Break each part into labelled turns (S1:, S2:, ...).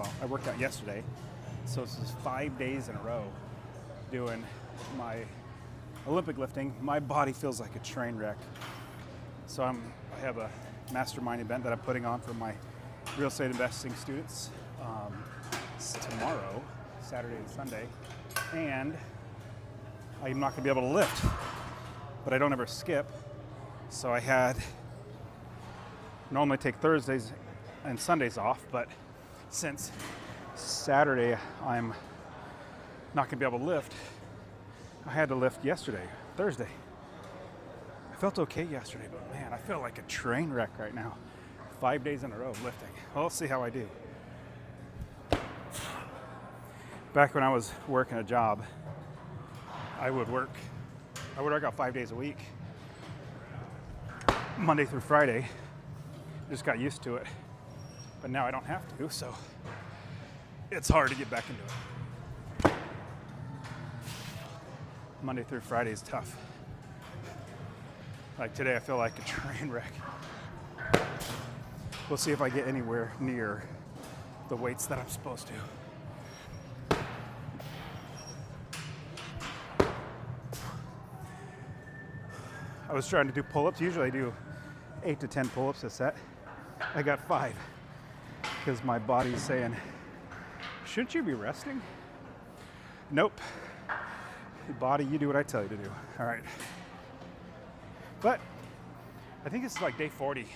S1: well, I worked out yesterday, so this is 5 days in a row doing my Olympic lifting. My body feels like a train wreck. So I have a mastermind event that I'm putting on for my real estate investing students tomorrow, Saturday and Sunday, and I'm not gonna be able to lift, but I don't ever skip. So I normally take Thursdays and Sundays off, but since Saturday I'm not gonna be able to lift, I had to lift yesterday, Thursday. I felt okay yesterday, but man, I feel like a train wreck right now. 5 days in a row of lifting. Well, let's see how I do. Back when I was working a job, I would work out 5 days a week, Monday through Friday. Just got used to it. But now I don't have to, so it's hard to get back into it. Monday through Friday is tough. Like today, I feel like a train wreck. We'll see if I get anywhere near the weights that I'm supposed to. I was trying to do pull-ups. Usually I do 8 to 10 pull-ups a set. I got 5 because my body's saying, shouldn't you be resting? Nope. Body, you do what I tell you to do. All right. But I think it's like day 40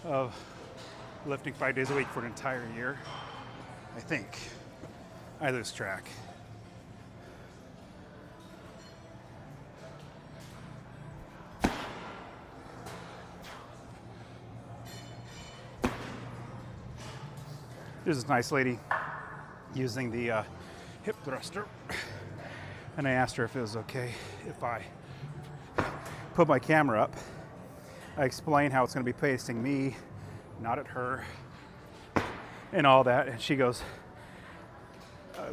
S1: of lifting 5 days a week for an entire year. I think. I lose track. There's this nice lady using the hip thruster, and I asked her if it was okay if I put my camera up. I explain how it's going to be facing me, not at her, and all that, and she goes,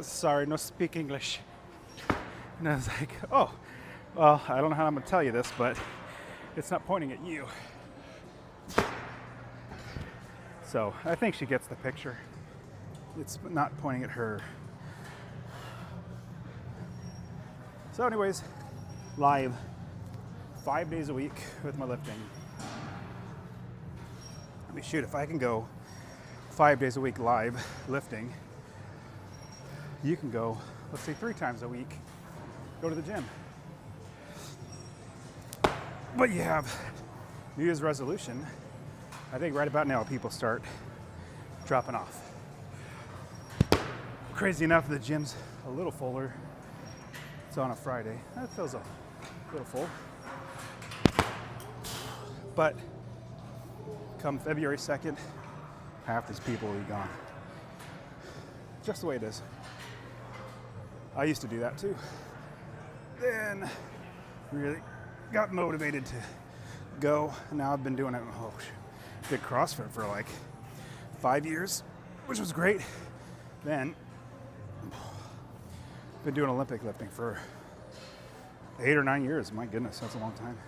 S1: sorry, no speak English. And I was like, oh, well, I don't know how I'm going to tell you this, but it's not pointing at you. So I think she gets the picture. It's not pointing at her. So anyways, live 5 days a week with my lifting. I mean, shoot, if I can go 5 days a week live lifting, you can go, let's say 3 times a week, go to the gym. But you have New Year's resolution. I think right about now people start dropping off. Crazy enough, the gym's a little fuller. It's on a Friday. That feels a little full. But come February 2nd, half these people will be gone. Just the way it is. I used to do that too. Then really got motivated to go. Now I've been doing it, did CrossFit for like 5 years, which was great. Then been doing Olympic lifting for 8 or 9 years. My goodness, that's a long time.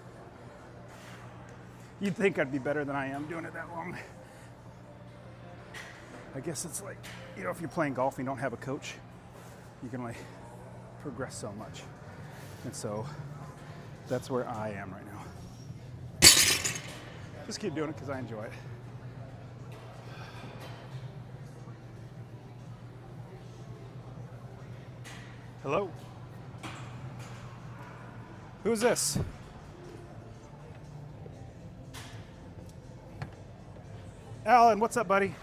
S1: You'd think I'd be better than I am doing it that long. I guess it's like, you know, if you're playing golf and you don't have a coach, you can only progress so much. And so that's where I am right now. Just keep doing it because I enjoy it. Hello? Who's this? Alan, what's up, buddy?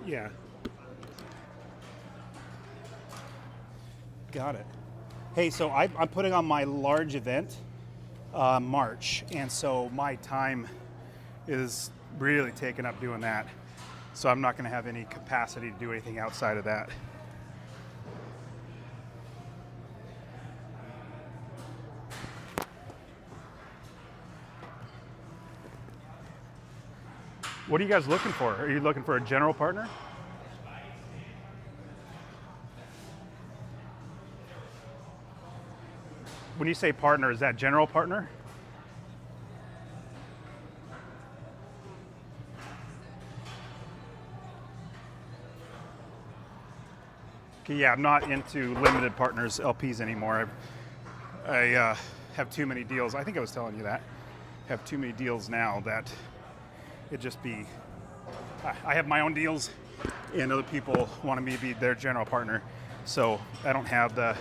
S1: Yeah. Got it. Hey, so I'm putting on my large event March, and so my time is really taken up doing that. So I'm not going to have any capacity to do anything outside of that. What are you guys looking for? Are you looking for a general partner? When you say partner, is that general partner? Okay, yeah, I'm not into limited partners, LPs anymore. I have too many deals. I think I was telling you that. I have too many deals now that it just be, I have my own deals and other people want me to be their general partner. So I don't have the,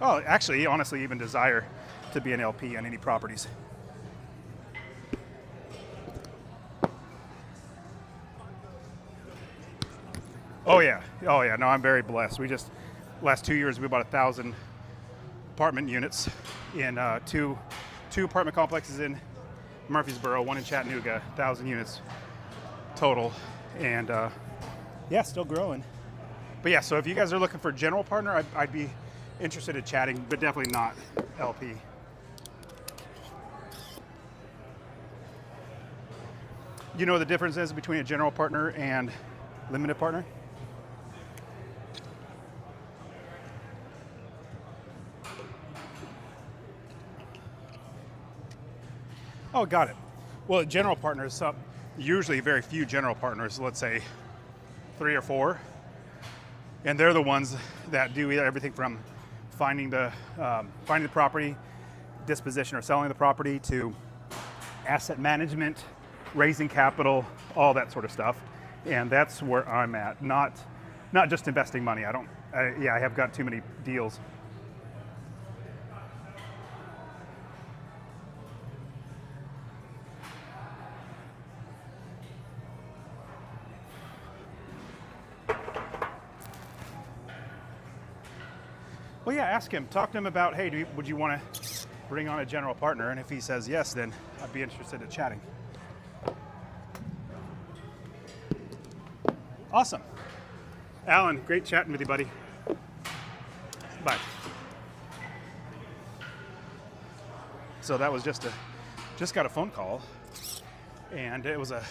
S1: oh, actually, honestly, even desire to be an LP on any properties. Oh yeah, no, I'm very blessed. We just, last 2 years, we bought 1,000 apartment units in two apartment complexes in Murfreesboro, one in Chattanooga, 1,000 units total. And yeah, still growing. But yeah, so if you guys are looking for a general partner, I'd be interested in chatting, but definitely not LP. You know what the difference is between a general partner and limited partner? Oh, got it. Well, general partners, usually very few general partners, let's say 3 or 4. And they're the ones that do everything from finding the property, disposition or selling the property, to asset management, raising capital, all that sort of stuff. And that's where I'm at, not just investing money. I have got too many deals. Well, yeah, ask him. Talk to him about, hey, would you want to bring on a general partner? And if he says yes, then I'd be interested in chatting. Awesome. Alan, great chatting with you, buddy. Bye. So that was just got a phone call, and it was a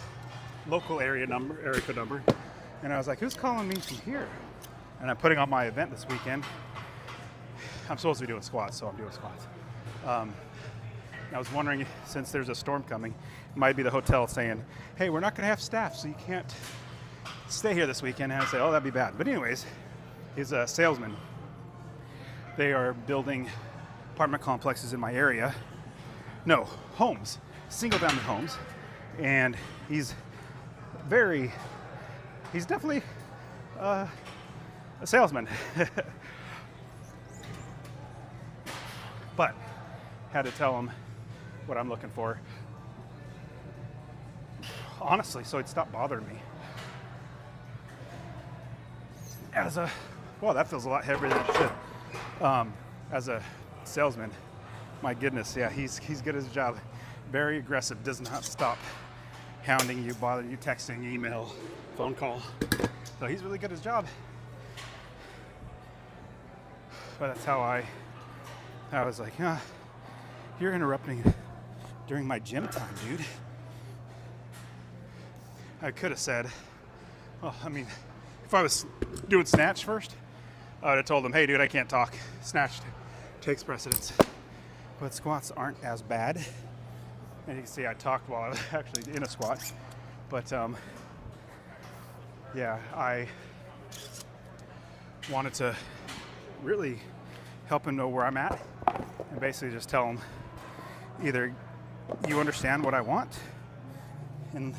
S1: local area code number. And I was like, who's calling me from here? And I'm putting on my event this weekend. I'm supposed to be doing squats, so I'm doing squats. I was wondering, since there's a storm coming, it might be the hotel saying, hey, we're not going to have staff, so you can't stay here this weekend. And I say, oh, that'd be bad. But anyways, he's a salesman. They are building apartment complexes in my area. No, homes, single family homes. And he's definitely a salesman. But had to tell him what I'm looking for. Honestly, so he'd stop bothering me. Well, that feels a lot heavier than it should. As a salesman, my goodness, yeah, he's good at his job. Very aggressive, does not stop hounding you, bothering you, texting, email, phone call. So he's really good at his job. But that's how I was like, you're interrupting during my gym time, dude. I could have said, well, I mean, if I was doing snatch first, I would have told him, hey, dude, I can't talk. Snatch takes precedence. But squats aren't as bad. And you can see I talked while I was actually in a squat. But yeah, I wanted to really help him know where I'm at, and basically just tell him, either you understand what I want and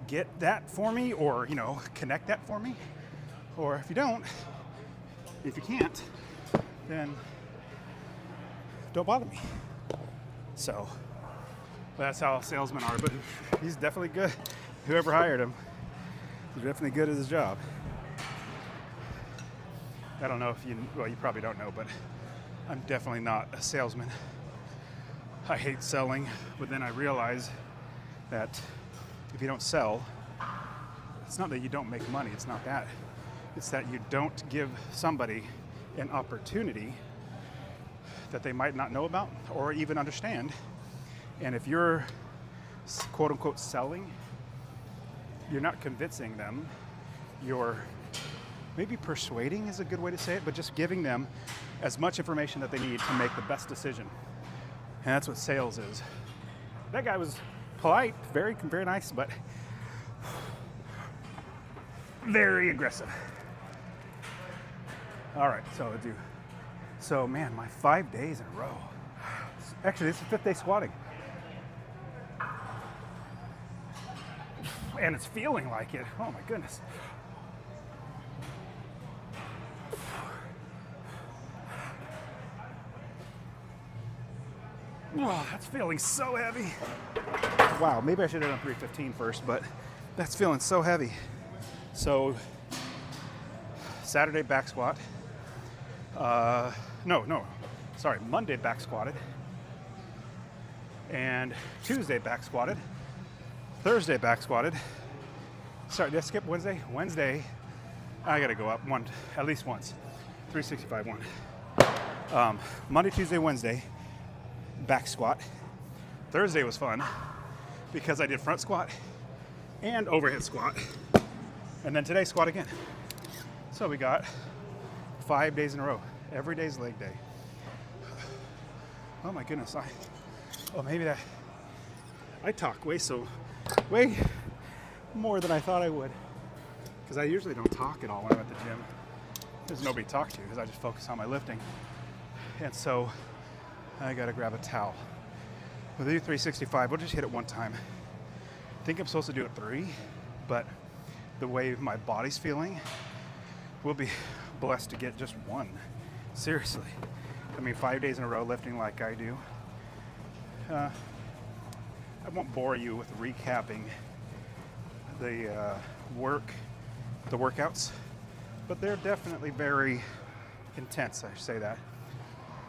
S1: get that for me, or connect that for me, or if you can't, then don't bother me. So that's how salesmen are. But he's definitely good. Whoever hired him, he's definitely good at his job. I don't know if you probably don't know, but I'm definitely not a salesman. I hate selling, but then I realize that if you don't sell, it's not that you don't make money, it's not that. It's that you don't give somebody an opportunity that they might not know about or even understand. And if you're quote unquote selling, you're not convincing them, you're maybe persuading is a good way to say it, but just giving them as much information that they need to make the best decision. And that's what sales is. That guy was polite, very, very nice, but very aggressive. All right, so man, my 5 days in a row. Actually, this is the 5th day squatting. And it's feeling like it. Oh my goodness. Oh, that's feeling so heavy. Wow, maybe I should have done 315 first, but that's feeling so heavy. So, Saturday back squat. Monday back squatted. And Tuesday back squatted. Thursday back squatted. Sorry, did I skip Wednesday? Wednesday, I gotta go up at least once. 365 one. Monday, Tuesday, Wednesday, back squat. Thursday was fun because I did front squat and overhead squat. And then today, squat again. So we got 5 days in a row. Every day's leg day. Oh my goodness, maybe I talk way more than I thought I would. Because I usually don't talk at all when I'm at the gym. There's nobody to talk to because I just focus on my lifting. And so I gotta grab a towel. With the 365, we'll just hit it one time. I think I'm supposed to do it 3, but the way my body's feeling, we'll be blessed to get just 1. Seriously. I mean, 5 days in a row lifting like I do. I won't bore you with recapping the workouts, but they're definitely very intense, I should say that.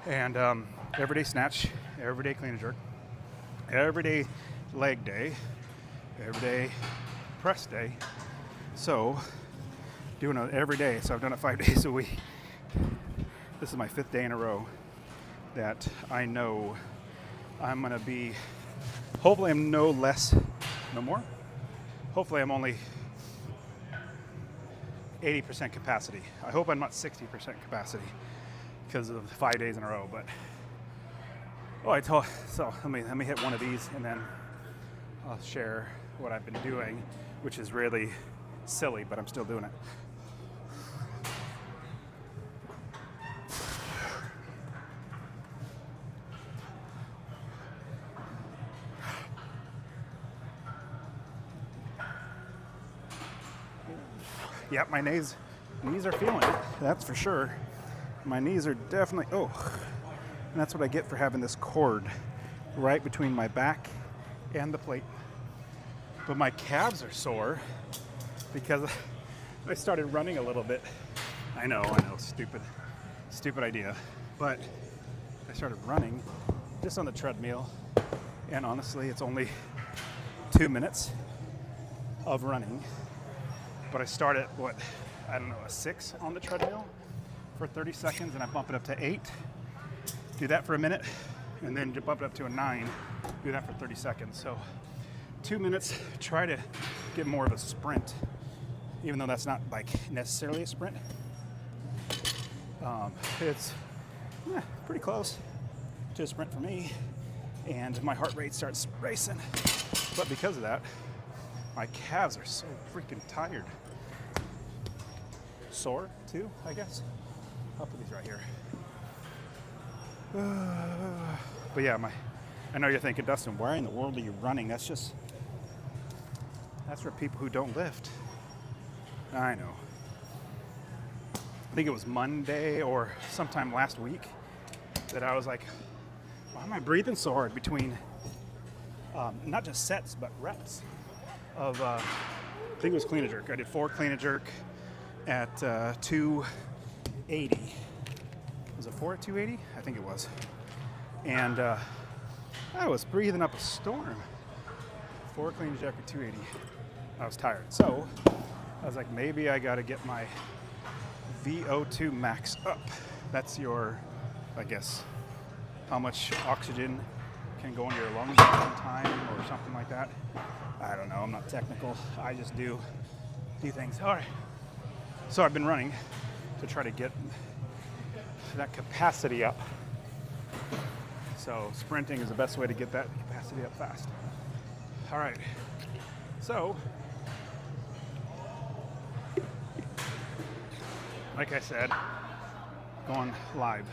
S1: And everyday snatch, everyday clean and jerk, everyday leg day, everyday press day. So doing it every day. So I've done it 5 days a week. This is my 5th day in a row that I know I'm gonna be, hopefully I'm no more. Hopefully I'm only 80% capacity. I hope I'm not 60% capacity because of 5 days in a row, but so let me hit one of these and then I'll share what I've been doing, which is really silly, but I'm still doing it. Yep, my knees are feeling it, that's for sure. My knees are definitely, and that's what I get for having this cord right between my back and the plate. But my calves are sore because I started running a little bit. I know, stupid idea. But I started running just on the treadmill, and honestly, it's only 2 minutes of running. But I start at a 6 on the treadmill for 30 seconds, and I bump it up to 8. Do that for a minute, and then bump it up to a 9. Do that for 30 seconds. So 2 minutes, try to get more of a sprint, even though that's not like necessarily a sprint. It's pretty close to a sprint for me, and my heart rate starts racing. But because of that, my calves are so freaking tired. Sore too, I guess. I'll put these right here. But yeah, I know you're thinking, Dustin, why in the world are you running? That's for people who don't lift. I know. I think it was Monday or sometime last week that I was like, why am I breathing so hard between not just sets, but reps of, I think it was clean and jerk. I did 4 clean and jerk at 280. It Was it 4 at 280? I think it was. And I was breathing up a storm. 4 clean and jerk at 280. I was tired. So I was like, maybe I got to get my VO2 max up. That's your, I guess, how much oxygen can go into your lungs at one time or something like that. I don't know. I'm not technical. I just do things. All right. So I've been running to try to get that capacity up. So sprinting is the best way to get that capacity up fast. All right. So, like I said, going live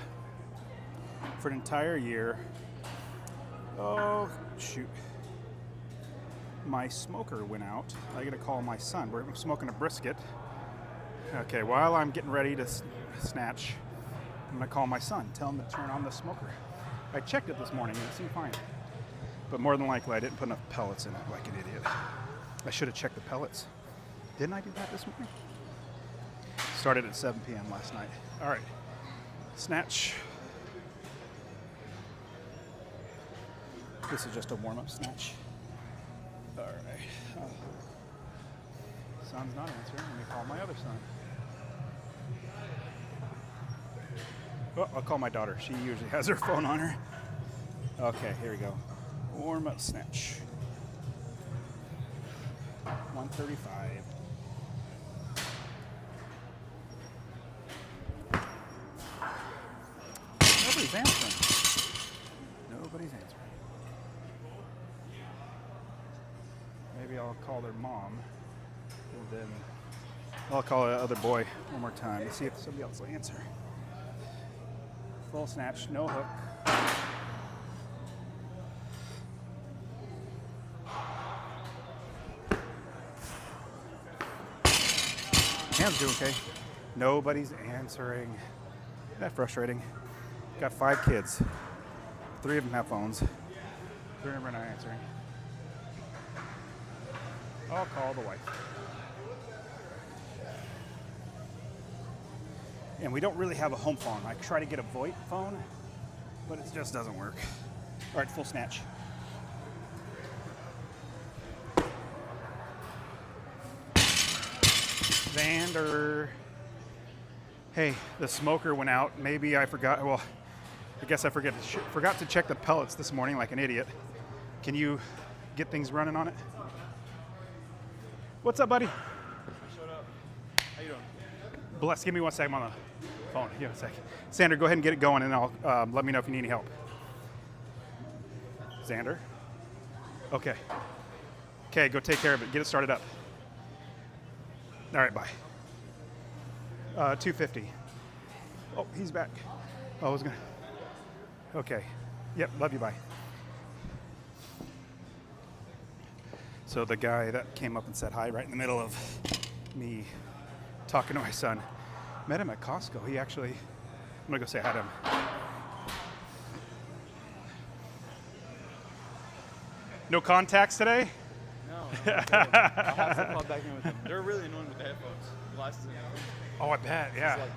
S1: for an entire year. Oh, shoot. My smoker went out. I gotta call my son. We're smoking a brisket. Okay, while I'm getting ready to snatch, I'm gonna call my son, tell him to turn on the smoker. I checked it this morning and it seemed fine. But more than likely I didn't put enough pellets in it like an idiot. I should have checked the pellets. Didn't I do that this morning? Started at 7 p.m. last night. All right, snatch. This is just a warm-up snatch. All right. Son's not answering. Let me call my other son. Oh, I'll call my daughter. She usually has her phone on her. Okay, here we go. Warm-up snatch. 135. Nobody's answering. Nobody's answering. Maybe I'll call their mom, and then I'll call the other boy one more time to see if somebody else will answer. Full snatch, no hook. Hands doing okay. Nobody's answering. Isn't that frustrating? Got 5 kids. 3 of them have phones. 3 of them are not answering. I'll call the wife. And we don't really have a home phone. I try to get a VoIP phone, but it just doesn't work. All right, full snatch. Xander. Hey, the smoker went out. Maybe I forgot. Well, I guess I forgot to check the pellets this morning like an idiot. Can you get things running on it? What's up, buddy?
S2: Shut up. How you doing?
S1: Bless. Give me 1 second on the phone. Give me a second. Xander, go ahead and get it going, and I'll let me know if you need any help. Xander? Okay. Okay, go take care of it. Get it started up. All right, bye. 250. Oh, he's back. Oh, I was gonna. Okay. Yep, love you, bye. So the guy that came up and said hi right in the middle of me talking to my son, met him at Costco. He actually, I'm gonna go say hi to him. No contacts today?
S2: No. I'll have to call back in with them. They're really annoying with the headphones, glasses and headphones.
S1: Oh, I bet, yeah.
S2: It's like,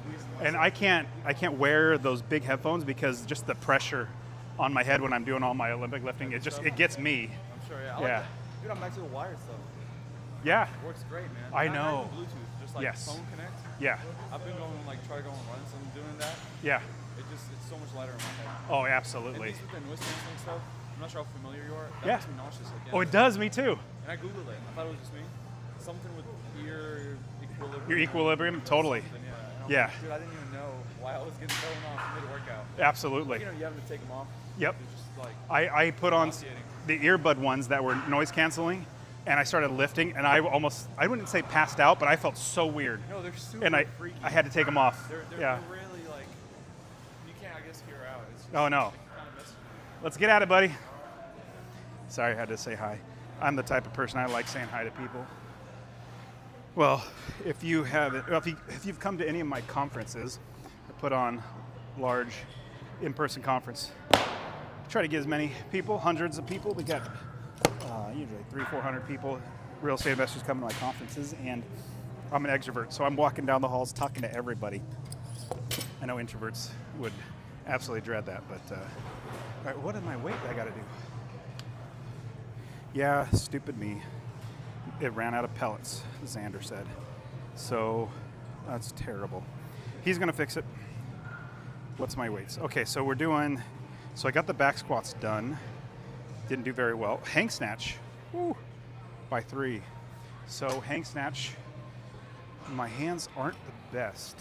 S2: squeeze the
S1: And I can't wear those big headphones because just the pressure on my head when I'm doing all my Olympic lifting, it gets me.
S2: I'm sure, yeah. I
S1: Yeah.
S2: like that. Dude, I'm back to the wired stuff.
S1: Yeah.
S2: It works great, man.
S1: I
S2: Not
S1: know.
S2: even Bluetooth, just like
S1: Yes.
S2: phone connect.
S1: Yeah.
S2: I've been going try going runs and doing that.
S1: Yeah.
S2: It's so much lighter in my head.
S1: Oh,
S2: And
S1: absolutely.
S2: this with the noise canceling stuff, I'm not sure how familiar you are. That
S1: Yeah.
S2: makes me nauseous again.
S1: Oh, it does me too.
S2: And I Googled it. I thought it was just me. Something with ear equilibrium.
S1: Your equilibrium, totally.
S2: Something, yeah. And I'm
S1: Yeah.
S2: like, dude, I didn't even know why I was getting thrown off mid-workout.
S1: Absolutely.
S2: You know, you having to take them off.
S1: Yep.
S2: It's just like,
S1: I put on
S2: nauseating.
S1: the earbud ones that were noise canceling, and I started lifting, and I wouldn't say passed out, but I felt so weird.
S2: no, they're super
S1: And
S2: freaky.
S1: I had to take them off.
S2: They're
S1: Yeah.
S2: really like, you can't, I guess, hear out. It's just,
S1: Oh, no.
S2: Like, kind of messy.
S1: Let's get at it, buddy. Sorry, I had to say hi. I'm the type of person I like saying hi to people. Well, if you've come to any of my conferences, I put on large in-person conference. Try to get as many people, hundreds of people. We got usually 300-400 people, real estate investors coming to my conferences, and I'm an extrovert, so I'm walking down the halls talking to everybody. I know introverts would absolutely dread that, but all right, what is my weight I gotta do? Yeah, stupid me. It ran out of pellets, Xander said. So that's terrible. He's gonna fix it. What's my weights? Okay, so we're doing, so I got the back squats done. Didn't do very well. Hang snatch, woo, by 3. So hang snatch, my hands aren't the best.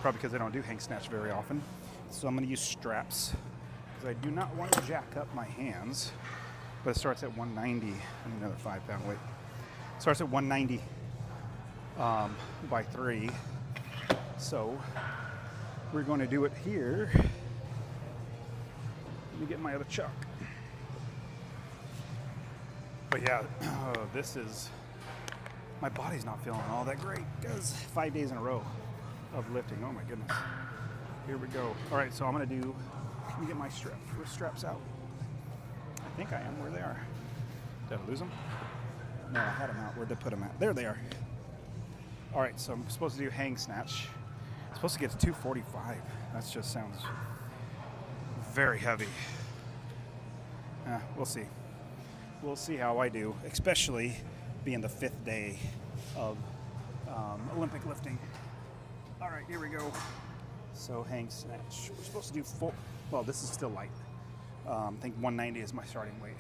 S1: Probably because I don't do hang snatch very often. So I'm gonna use straps because I do not want to jack up my hands. But it starts at 190, and another 5-pound weight. Starts at 190 by 3. So we're going to do it here. Let me get my other chuck. But yeah, this is, my body's not feeling all that great because 5 days in a row of lifting. Oh my goodness. Here we go. All right, so I'm going to do, let me get my straps out. I think I am where they are. Did I lose them? No, I had them out. Where'd they put them at? There they are. All right, so I'm supposed to do hang snatch. I'm supposed to get to 245. That just sounds very heavy. We'll see. We'll see how I do, especially being the 5th day of Olympic lifting. All right, here we go. So hang snatch. We're supposed to do full, well, this is still light. I think 190 is my starting weight.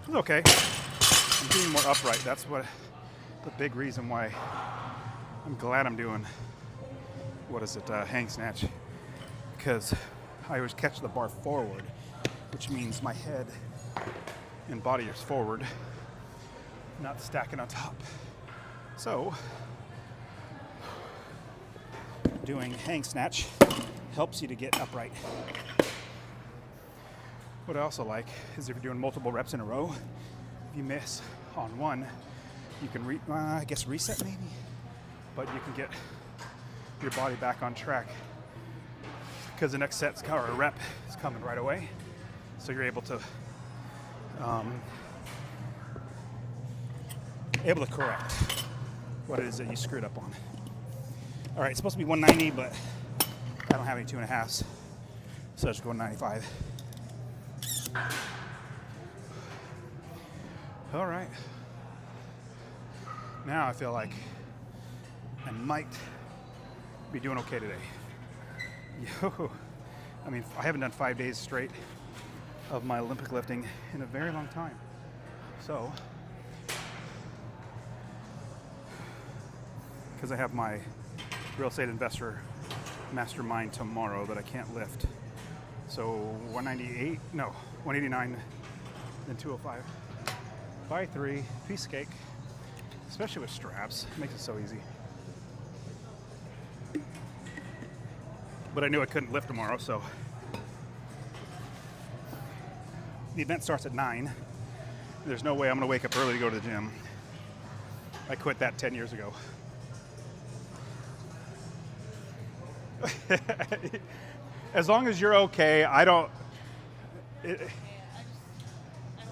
S1: It's okay. I'm being more upright. That's what the big reason why I'm glad I'm doing, what is it, hang snatch, because I always catch the bar forward, which means my head and body is forward, not stacking on top. So doing hang snatch helps you to get upright. What I also like is if you're doing multiple reps in a row, if you miss on one, you can, I guess, reset maybe, but you can get your body back on track because the next set's or a rep is coming right away. So you're able to correct what it is that you screwed up on. All right, it's supposed to be 190, but I don't have any 2.5s, so I just go 95. All right. Now I feel like I might be doing okay today. Yo, I mean, I haven't done 5 days straight of my Olympic lifting in a very long time. So, because I have my real estate investor mastermind tomorrow that I can't lift. So 198, no, 189, then 205. By 3, piece of cake. Especially with straps, it makes it so easy. But I knew I couldn't lift tomorrow, so. The event starts at 9. There's no way I'm gonna wake up early to go to the gym. I quit that 10 years ago. As long as you're okay, I don't.
S3: I don't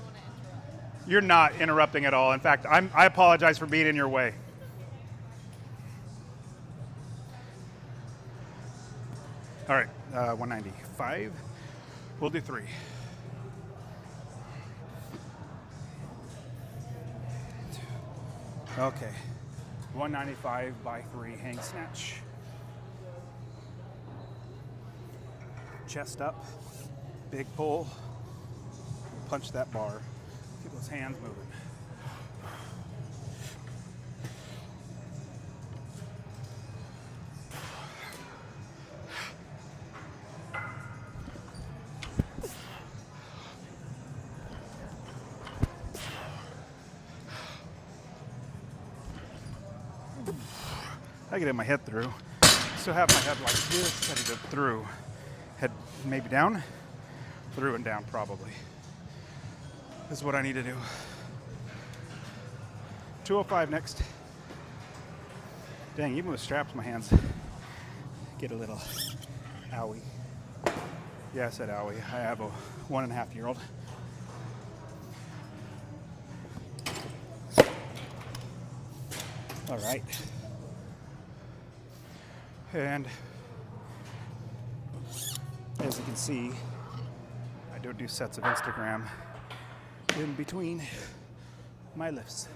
S3: want to interrupt.
S1: You're not interrupting at all. In fact, I apologize for being in your way. All right, 195. We'll do 3. Okay, 195 by 3 hang snatch. Chest up, big pull, punch that bar, get those hands moving. I get in my head through. Still have my head like this, headed through. Head maybe down, through and down probably. This is what I need to do. 205 next. Dang, even with straps, my hands get a little owie. Yeah, I said owie. I have a 1.5-year-old. All right. And as you can see, I don't do sets of Instagram in between my lifts.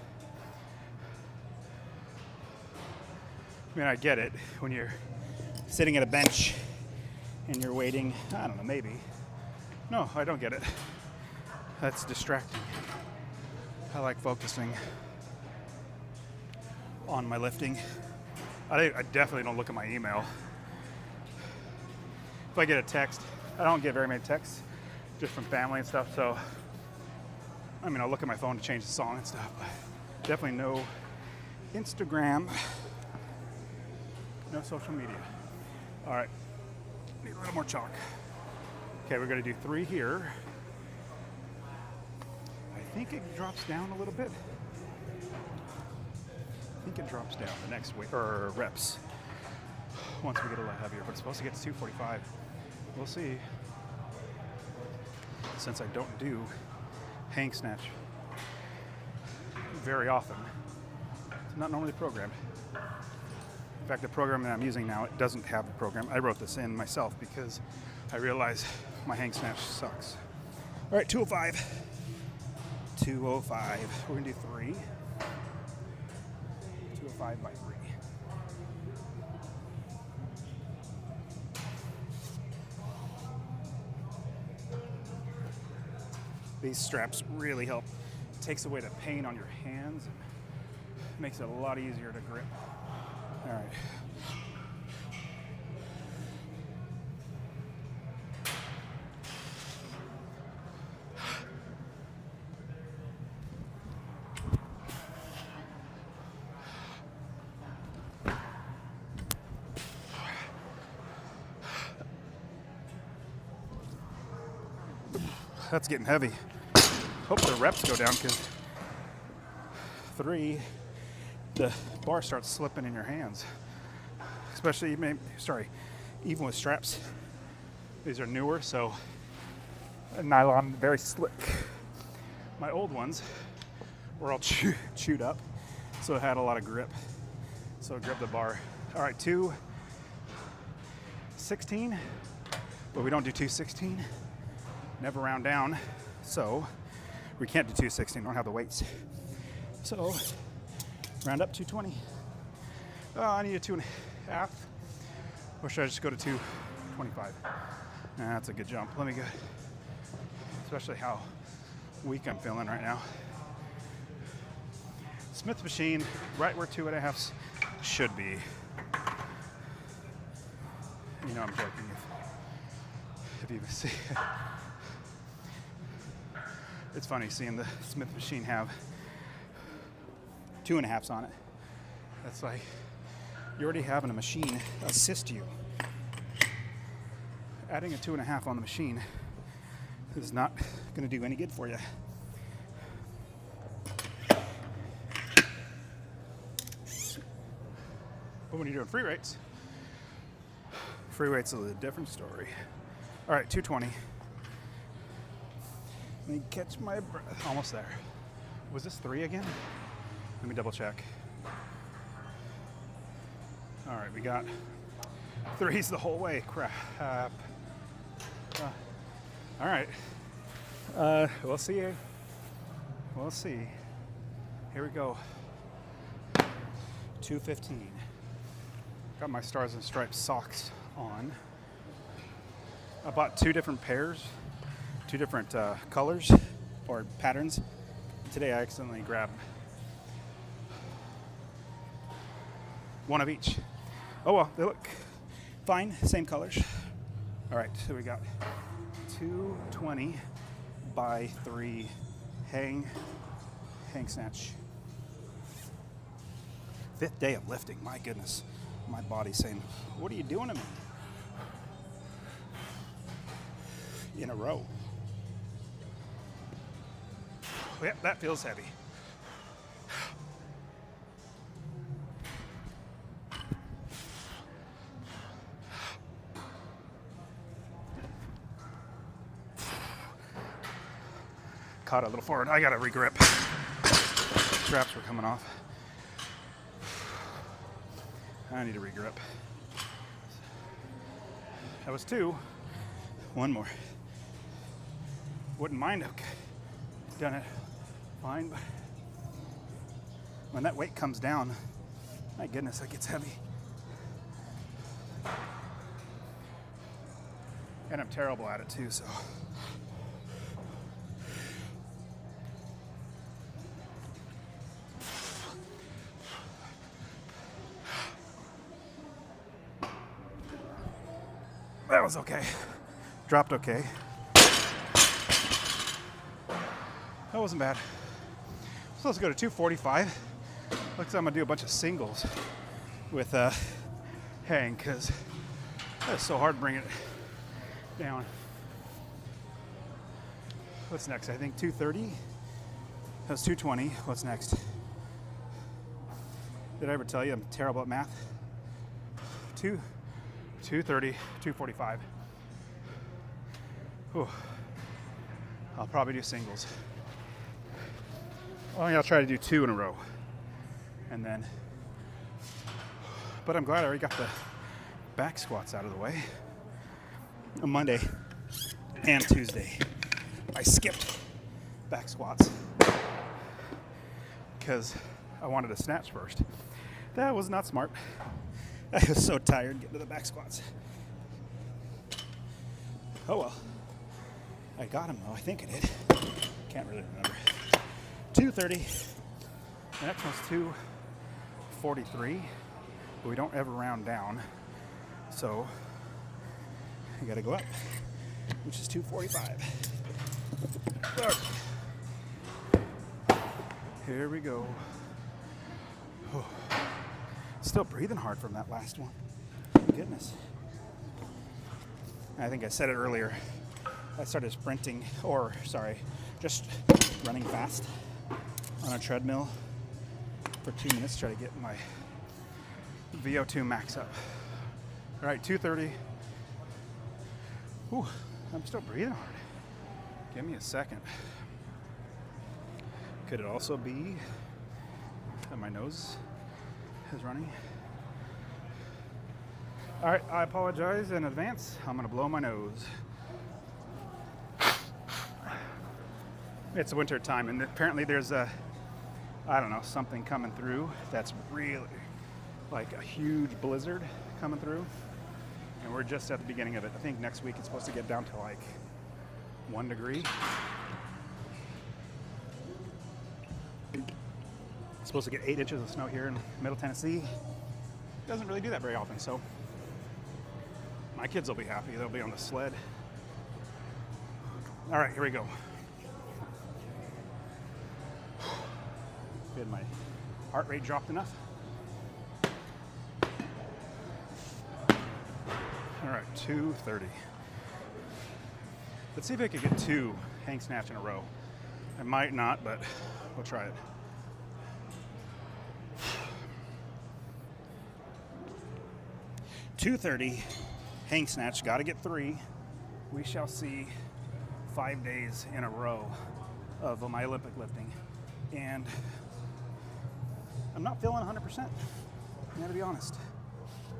S1: I mean, I get it when you're sitting at a bench and you're waiting. I don't know, maybe. No, I don't get it. That's distracting. I like focusing on my lifting. I definitely don't look at my email. If I get a text, I don't get very many texts, just from family and stuff, so I mean, I'll look at my phone to change the song and stuff, but definitely no Instagram, no social media. All right, need a little more chalk. Okay, we're gonna do 3 here. I think it drops down a little bit. I think it drops down the next weight, or reps, once we get a lot heavier, but it's supposed to get to 245. We'll see. Since I don't do hang snatch very often, it's not normally programmed. In fact, the program that I'm using now, it doesn't have a program. I wrote this in myself because I realized my hang snatch sucks. All right, 205. 205. We're gonna do 3. 205 by 3. These straps really help. It takes away the pain on your hands and makes it a lot easier to grip. All right. That's getting heavy. Hope the reps go down, because 3, the bar starts slipping in your hands. Especially, even with straps. These are newer, so nylon, very slick. My old ones were all chewed up, so it had a lot of grip. So grip the bar. All right, 216, but we don't do 216. Never round down, so we can't do 216, don't have the weights. So round up 220. Oh, I need a 2.5. Or should I just go to 225? Nah, that's a good jump. Let me go, especially how weak I'm feeling right now. Smith machine, right where 2.5s should be. You know I'm joking if you see it. It's funny seeing the Smith machine have 2.5s on it. That's like, you're already having a machine assist you. Adding a 2.5 on the machine is not going to do any good for you. But when you're doing free weights is a different story. All right, 220. Let me catch my breath. Almost there. Was this 3 again? Let me double check. All right, we got 3s the whole way. Crap. All right. We'll see. We'll see. Here we go. 215. Got my Stars and Stripes socks on. I bought 2 different pairs. 2 different colors or patterns. Today I accidentally grabbed one of each. Oh well, they look fine, same colors. All right, so we got 220 by 3 hang snatch. 5th day of lifting, my goodness. My body's saying, what are you doing to me? In a row. Yep, that feels heavy. caught a little forward. I gotta regrip. Straps were coming off. I need to regrip. That was 2. 1 more. Wouldn't mind. Okay. Done it fine, but when that weight comes down, my goodness, it gets heavy. And I'm terrible at it too, so. That was okay. Dropped okay. That wasn't bad. So let's go to 245. Looks like I'm gonna do a bunch of singles with hang, because that's so hard to bring it down. What's next? I think 230. That's 220. What's next? Did I ever tell you I'm terrible at math? 230, 245. Whew. I'll probably do singles. Only I'll try to do 2 in a row. And then, but I'm glad I already got the back squats out of the way. On Monday and Tuesday, I skipped back squats because I wanted to snatch first. That was not smart. I was so tired getting to the back squats. Oh well. I got him though, I think I did. Can't really remember. 230. The next one's 243. But we don't ever round down. So I gotta go up, which is 245. Here we go. Oh. Still breathing hard from that last one. Goodness. I think I said it earlier. I started sprinting, just running fast on a treadmill for 2 minutes to try to get my VO2 max up. All right, 230. Ooh, I'm still breathing hard. Give me a second. Could it also be that my nose is running? All right, I apologize in advance. I'm gonna blow my nose. It's winter time, and apparently there's something coming through that's really like a huge blizzard coming through, and we're just at the beginning of it. I think next week it's supposed to get down to like 1 degree. It's supposed to get 8 inches of snow here in Middle Tennessee. It doesn't really do that very often, so my kids will be happy. They'll be on the sled. All right, here we go. Good, my heart rate dropped enough. All right, 230. Let's see if I can get 2 hang snatch in a row. I might not, but we'll try it. $230 hang snatch, got to get 3. We shall see 5 days in a row of my Olympic lifting. And I'm not feeling 100%. I'm gonna be honest.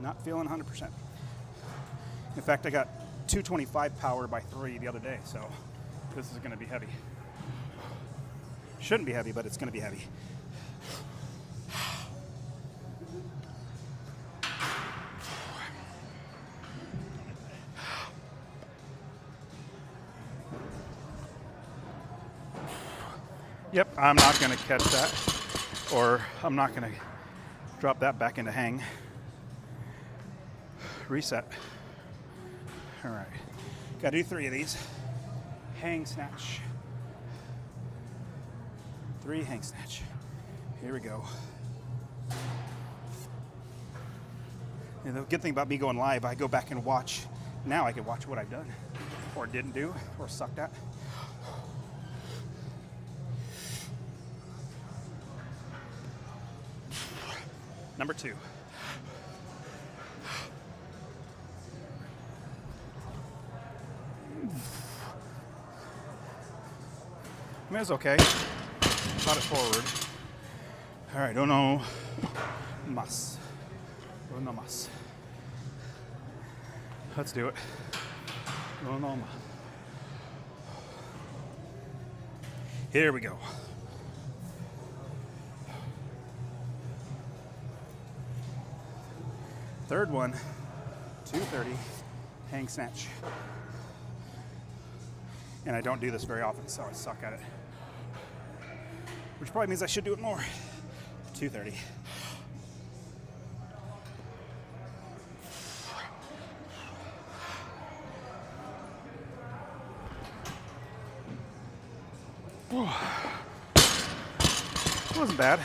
S1: Not feeling 100%. In fact, I got 225 power by 3 the other day, so this is gonna be heavy. Shouldn't be heavy, but it's gonna be heavy. Yep, I'm not gonna catch that, or I'm not gonna drop that back into hang. Reset. All right, gotta do 3 of these. Hang snatch. 3 hang snatch. Here we go. And the good thing about me going live, I go back and watch. Now I can watch what I've done, or didn't do, or sucked at. Number 2. mean, it was okay. Got it forward. All right, uno mas. Uno mas. Let's do it. Uno mas. Here we go. Third one, 230, hang snatch. And I don't do this very often, so I suck at it. Which probably means I should do it more. 230. It wasn't bad.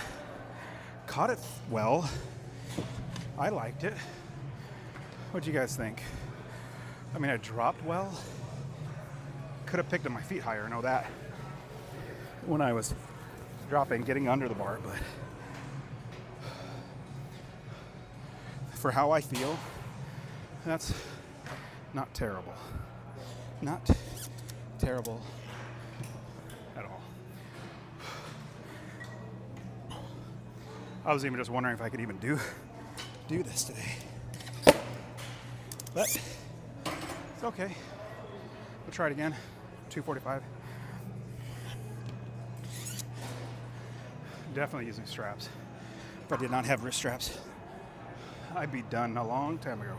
S1: Caught it well. I liked it. What'd you guys think? I mean, I dropped well. Could have picked up my feet higher, I know that. When I was dropping, getting under the bar, but for how I feel, that's not terrible. Not terrible at all. I was even just wondering if I could even do this today. But it's okay. We'll try it again. 245. Definitely using straps. If I did not have wrist straps, I'd be done a long time ago.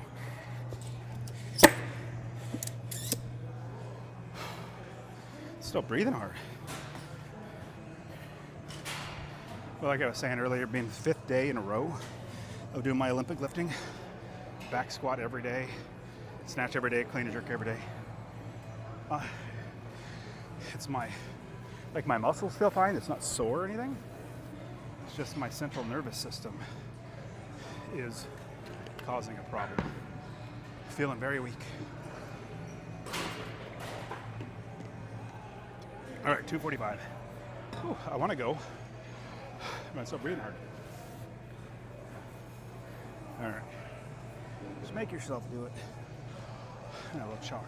S1: Still breathing hard. Well, like I was saying earlier, being the 5th day in a row of doing my Olympic lifting, back squat every day, snatch every day, clean and jerk every day. It's my muscles feel fine. It's not sore or anything. It's just my central nervous system is causing a problem. Feeling very weak. All right, 245. Whew, I want to go. I'm still breathing hard. All right. Just make yourself do it. And a little chalk.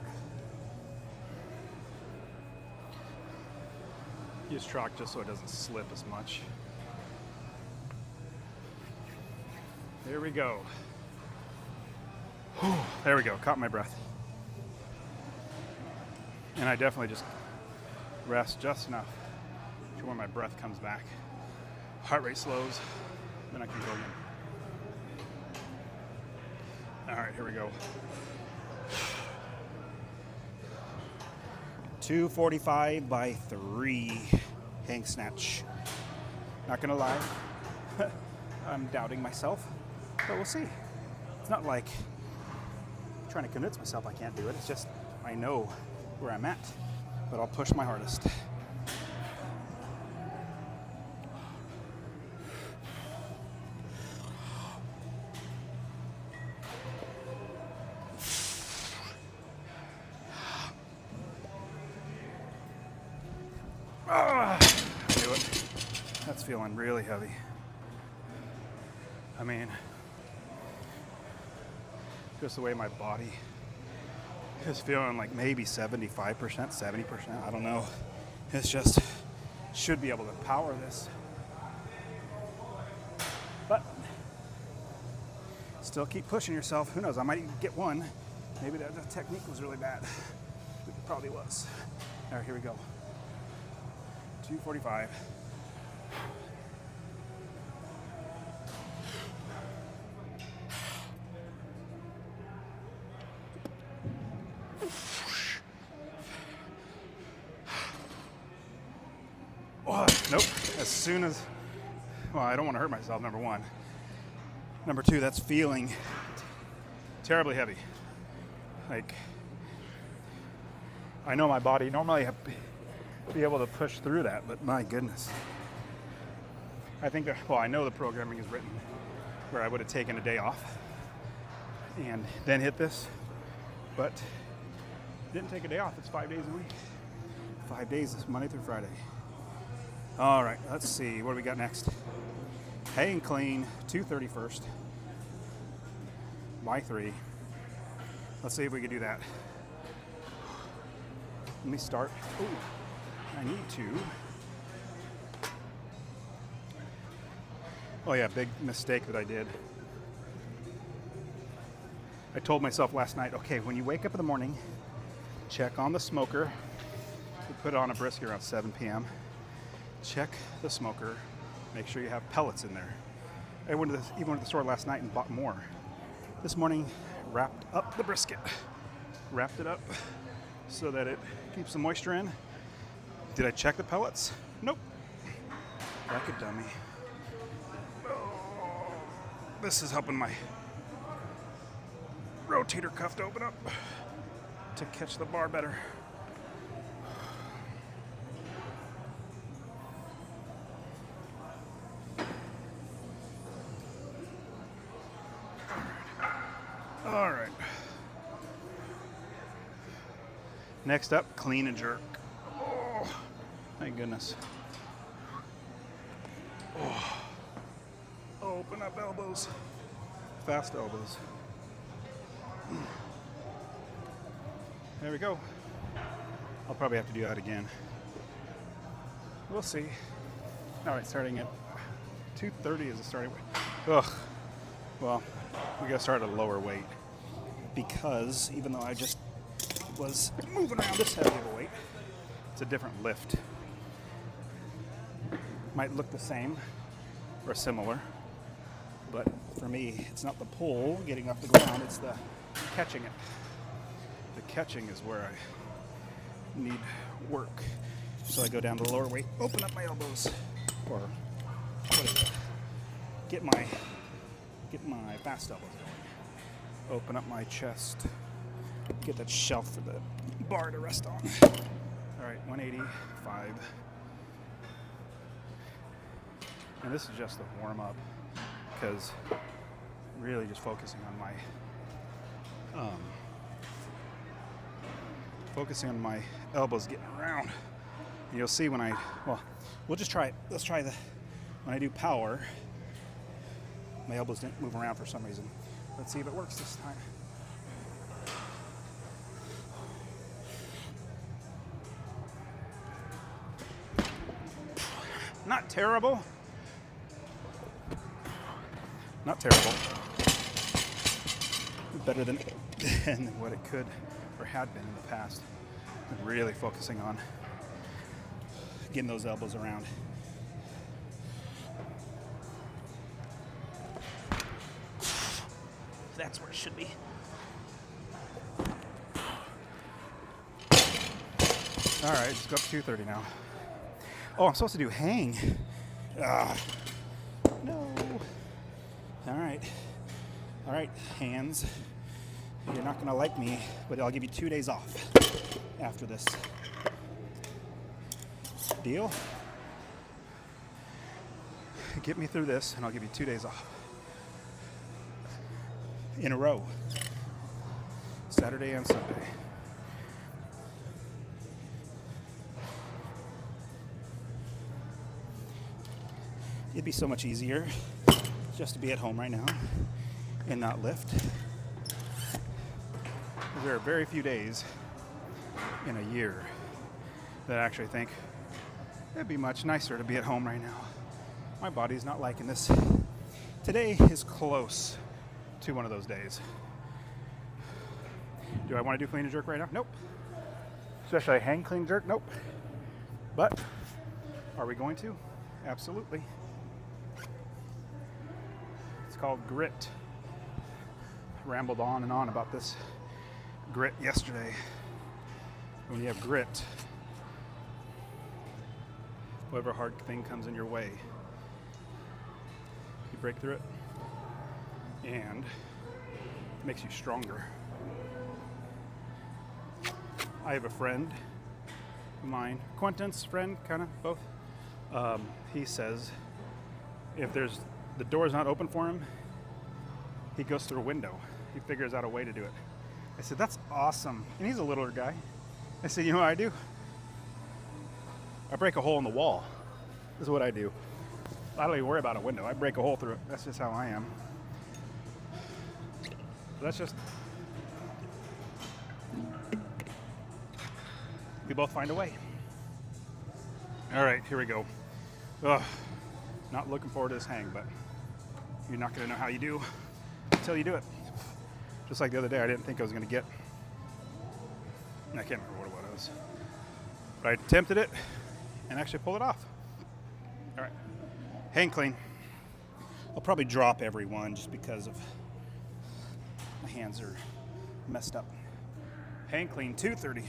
S1: Use chalk just so it doesn't slip as much. There we go. Whew, there we go. Caught my breath. And I definitely just rest just enough to where my breath comes back. Heart rate slows, then I can go again. All right, here we go. 245 by 3 hang snatch. Not gonna lie, I'm doubting myself, but we'll see. It's not like I'm trying to convince myself I can't do it. It's just I know where I'm at, but I'll push my hardest. I do it. That's feeling really heavy. I mean, just the way my body is feeling, like maybe 75%, 70%, I don't know. It's just, should be able to power this. But still keep pushing yourself. Who knows, I might even get one. Maybe the technique was really bad. It probably was. All right, here we go. 245. Oh, nope. As soon as, well, I don't want to hurt myself, number one. Number two, that's feeling terribly heavy. Like, I know my body normally be able to push through that, but my goodness. I think that, well, I know the programming is written where I would have taken a day off and then hit this, but didn't take a day off. It's 5 days a week. 5 days, Monday through Friday. All right, let's see. What do we got next? Hang clean, 230 first. By 3. Let's see if we can do that. Let me start. Ooh, I need to Oh yeah, big mistake that I did. I told myself last night, okay, when you wake up in the morning, check on the smoker. We put on a brisket around 7 p.m. Check the smoker. Make sure you have pellets in there. I even went to the store last night and bought more. This morning, wrapped up the brisket. Wrapped it up so that it keeps the moisture in. Did I check the pellets? Nope. Like a dummy. Oh, this is helping my rotator cuff to open up to catch the bar better. All right. Next up, clean and jerk. Oh, thank goodness. Oh. Open up elbows. Fast elbows. There we go. I'll probably have to do that again. We'll see. All right, starting at 230 is the starting weight. Ugh. Well, we gotta start at a lower weight because even though I just was moving around this heavy of a weight, it's a different lift. Might look the same or similar, but for me, it's not the pull getting off the ground, it's the catching it. The catching is where I need work. So I go down to the lower weight, open up my elbows, or whatever. Get my fast elbows going. Open up my chest. Get that shelf for the bar to rest on. All right, 185. And this is just a warm up because really just focusing on my elbows getting around. And you'll see when we'll just try it. Let's try when I do power, my elbows didn't move around for some reason. Let's see if it works this time. Not terrible. Not terrible. Better than what it could or had been in the past. I'm really focusing on getting those elbows around. That's where it should be. All right, let's go up to 230 now. Oh, I'm supposed to do hang. No. All right, hands. You're not gonna like me, but I'll give you 2 days off after this. Deal? Get me through this, and I'll give you 2 days off. In a row. Saturday and Sunday. It'd be so much easier just to be at home right now and not lift. There are very few days in a year that I actually think it'd be much nicer to be at home right now. My body's not liking this. Today is close to one of those days. Do I want to do clean and jerk right now? Nope. Especially hang clean jerk? Nope. But are we going to? Absolutely. It's called grit. Rambled on and on about this grit yesterday. When you have grit, whatever hard thing comes in your way, you break through it, and it makes you stronger. I have a friend of mine, acquaintance, friend, kind of both. He says if the door's not open for him, he goes through a window. He figures out a way to do it. I said, that's awesome. And he's a littler guy. I said, you know what I do? I break a hole in the wall. This is what I do. I don't even worry about a window. I break a hole through it. That's just how I am. That's just... we both find a way. All right, here we go. Ugh, not looking forward to this hang, but You're not going to know how you do until you do it. Just like the other day, I didn't think I was going to get, I can't remember what it was, but I attempted it and actually pulled it off. All right, hang clean. I'll probably drop every one just because of my hands are messed up. Hang clean, 230.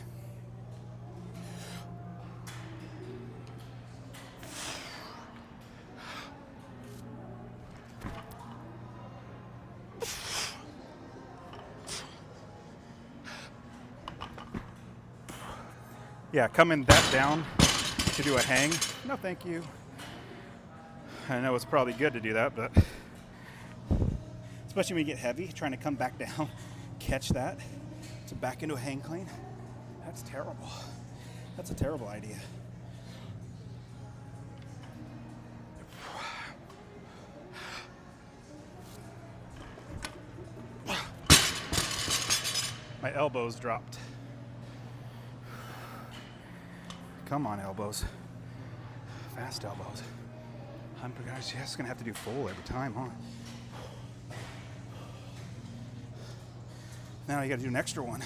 S1: Yeah, coming that down to do a hang. No, thank you. I know it's probably good to do that, but especially when you get heavy, trying to come back down, catch that, to back into a hang clean, that's terrible. That's a terrible idea. My elbows dropped. Come on, elbows. Fast elbows. I'm just gonna have to do full every time, huh? Now you gotta do an extra one.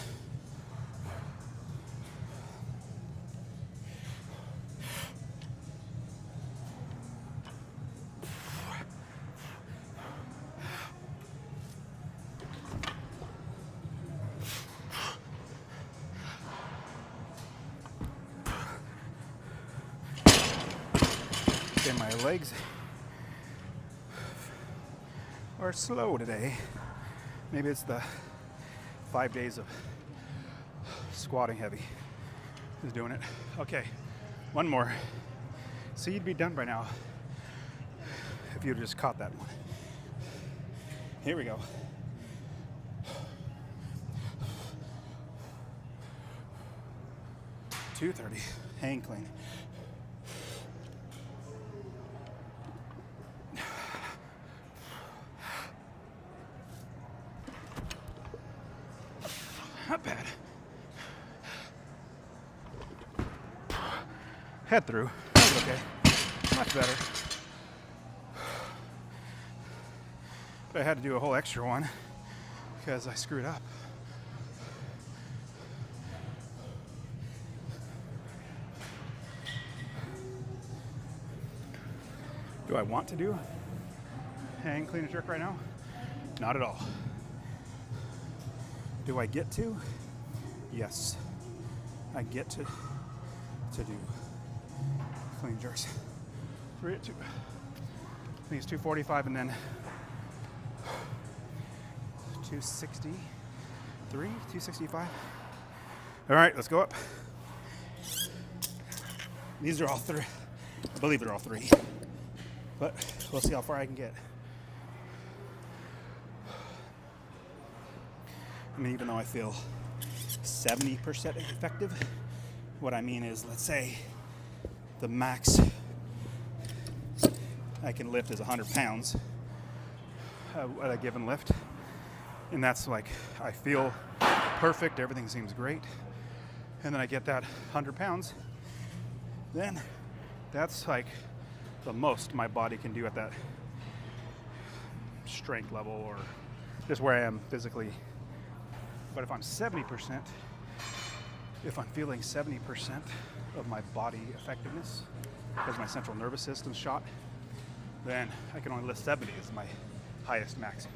S1: Okay, my legs are slow today. Maybe it's the 5 days of squatting heavy is doing it. Okay, one more. So you'd be done by now if you'd just caught that one. Here we go. $230, hang clean. Not bad. Head through. That was okay. Much better. But I had to do a whole extra one because I screwed up. Do I want to do hang clean and jerk right now? Not at all. Do I get to? Yes. I get to do clean jerks. 3 at 2. I think it's 245 and then 263, 265. All right, let's go up. These are all 3. I believe they're all 3. But we'll see how far I can get. I mean, even though I feel 70% effective, what I mean is, let's say the max I can lift is 100 pounds at a given lift. And that's like, I feel perfect, everything seems great. And then I get that 100 pounds, then that's like the most my body can do at that strength level or just where I am physically. But if I'm 70%, if I'm feeling 70% of my body effectiveness because my central nervous system's shot, then I can only lift 70 as my highest max.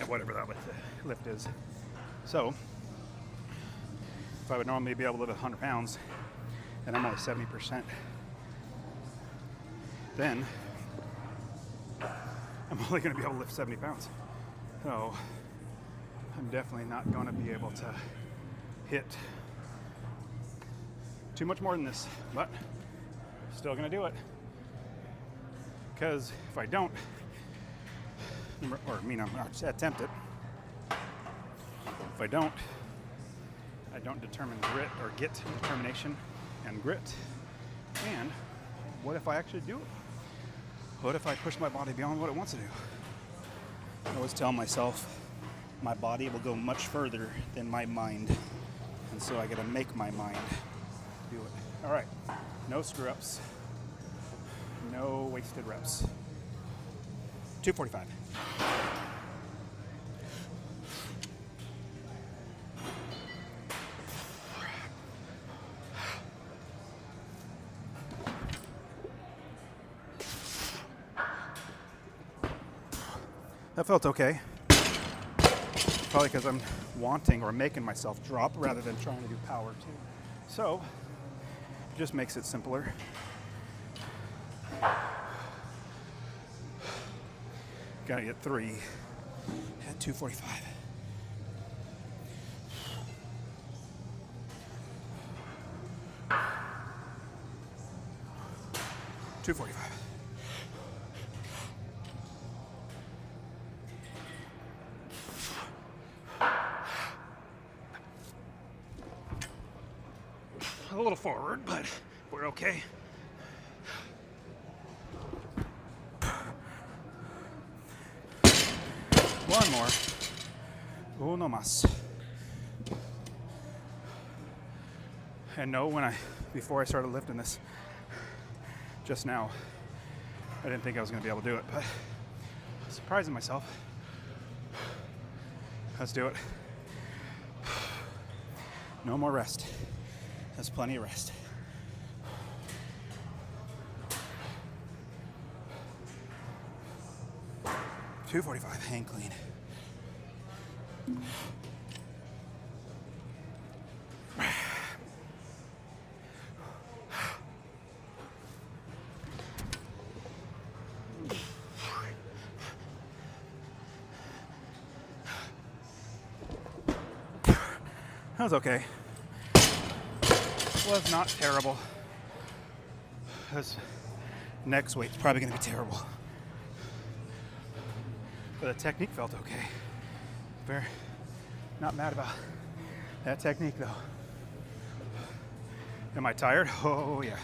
S1: And whatever that lift is. So, if I would normally be able to lift 100 pounds and I'm only 70%, then I'm only going to be able to lift 70 pounds. So I'm definitely not going to be able to hit too much more than this, but still going to do it. Because if I don't, I'm attempt it. If I don't determine grit or get determination and grit. And what if I actually do it? What if I push my body beyond what it wants to do? I always tell myself my body will go much further than my mind. And so I gotta make my mind do it. All right, no screw ups. No No wasted reps. 245. That felt okay. Probably because I'm wanting or making myself drop rather than trying to do power too. So, it just makes it simpler. Gotta get 3 at 245. $245. A little forward, but we're okay. One more. Uno más. And no, before I started lifting this, just now, I didn't think I was going to be able to do it, but I'm surprising myself. Let's do it. No more rest. That's plenty of rest. $245, hang clean. That was okay. Was not terrible. This next weight's probably going to be terrible. But the technique felt okay. Not mad about that technique though. Am I tired? Oh yeah.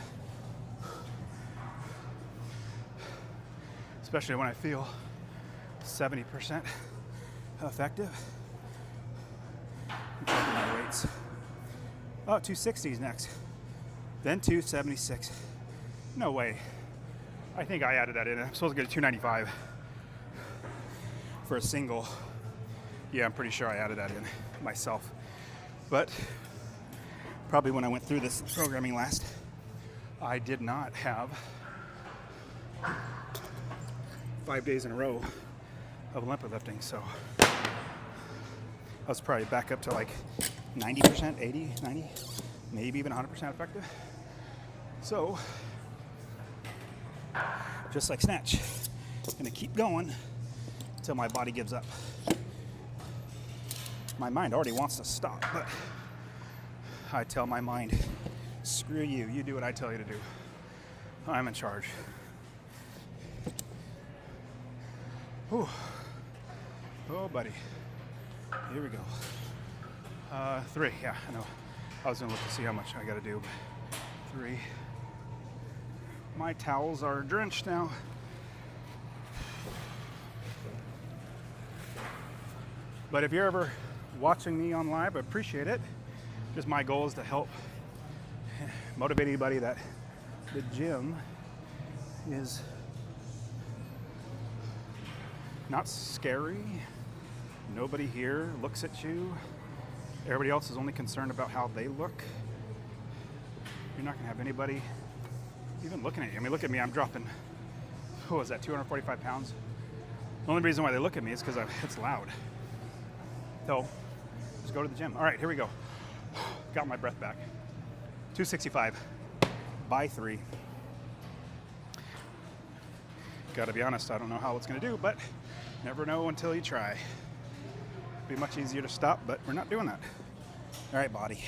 S1: Especially when I feel 70% effective. I'm checking my weights. Oh, 260s next. Then 276. No way. I think I added that in. I'm supposed to get a 295 for a single. Yeah, I'm pretty sure I added that in myself. But probably when I went through this programming last, I did not have 5 days in a row of Olympic lifting. So I was probably back up to like 90%, 80, 90, maybe even 100% effective. So, just like snatch, I'm gonna keep going until my body gives up. My mind already wants to stop, but I tell my mind, screw you, you do what I tell you to do. I'm in charge. Whew. Oh, buddy. Here we go. 3, yeah, I know. I was gonna look to see how much I gotta do. 3. My towels are drenched now. But if you're ever watching me on live, I appreciate it. Just my goal is to help motivate anybody that the gym is not scary. Nobody here looks at you. Everybody else is only concerned about how they look. You're not gonna have anybody even looking at you. I mean, look at me, I'm dropping, what was that, 245 pounds? The only reason why they look at me is because it's loud. So, just go to the gym. All right, here we go. Got my breath back. 265 by 3. Gotta be honest, I don't know how it's gonna do, but never know until you try. Be much easier to stop, but we're not doing that. All right, body.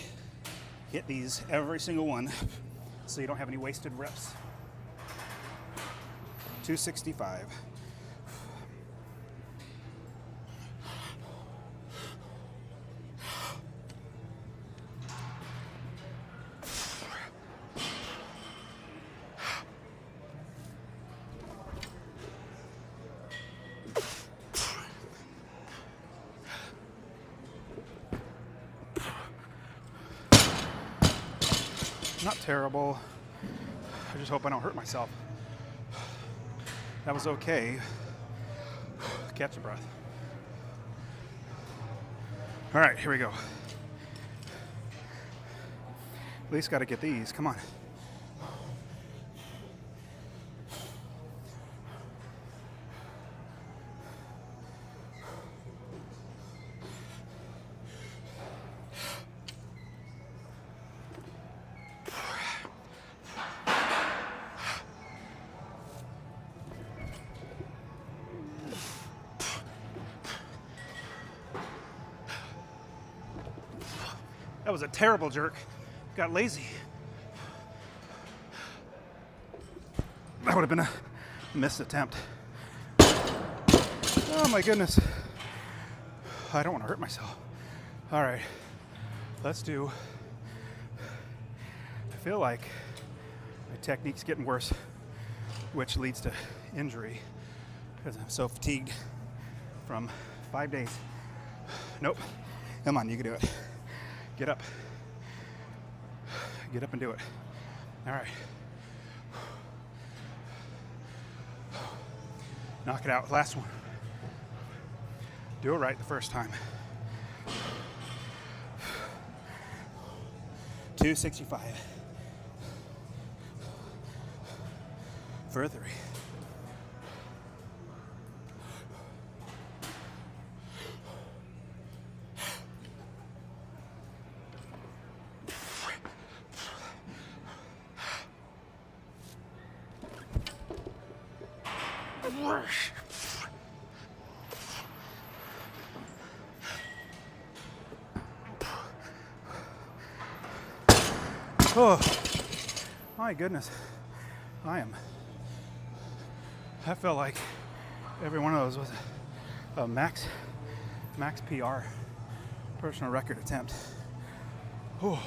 S1: Hit these, every single one, so you don't have any wasted reps. 265. Not terrible. I just hope I don't hurt myself. That was okay. Catch your breath. All right, here we go. At least got to get these. Come on. That was a terrible jerk. Got lazy. That would have been a missed attempt. Oh my goodness. I don't want to hurt myself. All right, let's do. I feel like my technique's getting worse, which leads to injury because I'm so fatigued from 5 days. Nope. Come on, you can do it. Get up. Get up and do it. All right. Knock it out. Last one. Do it right the first time. 265. For 3. Oh, my goodness. I felt like every one of those was a max PR, personal record attempt. Oh.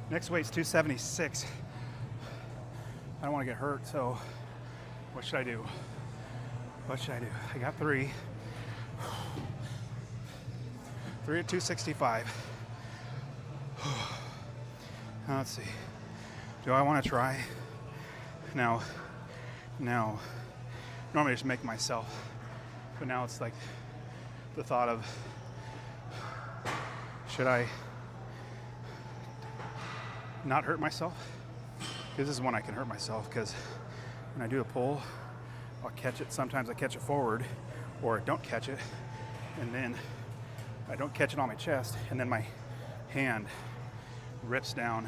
S1: Next weight's 276. I don't want to get hurt, so what should I do? What should I do? I got 3. 3 at 265. Now, let's see. Do I want to try? Now, normally I just make myself, but now it's like the thought of, should I not hurt myself? Because this is when I can hurt myself, because when I do a pull, I'll catch it. Sometimes I catch it forward, or I don't catch it, and then I don't catch it on my chest, and then my hand rips down.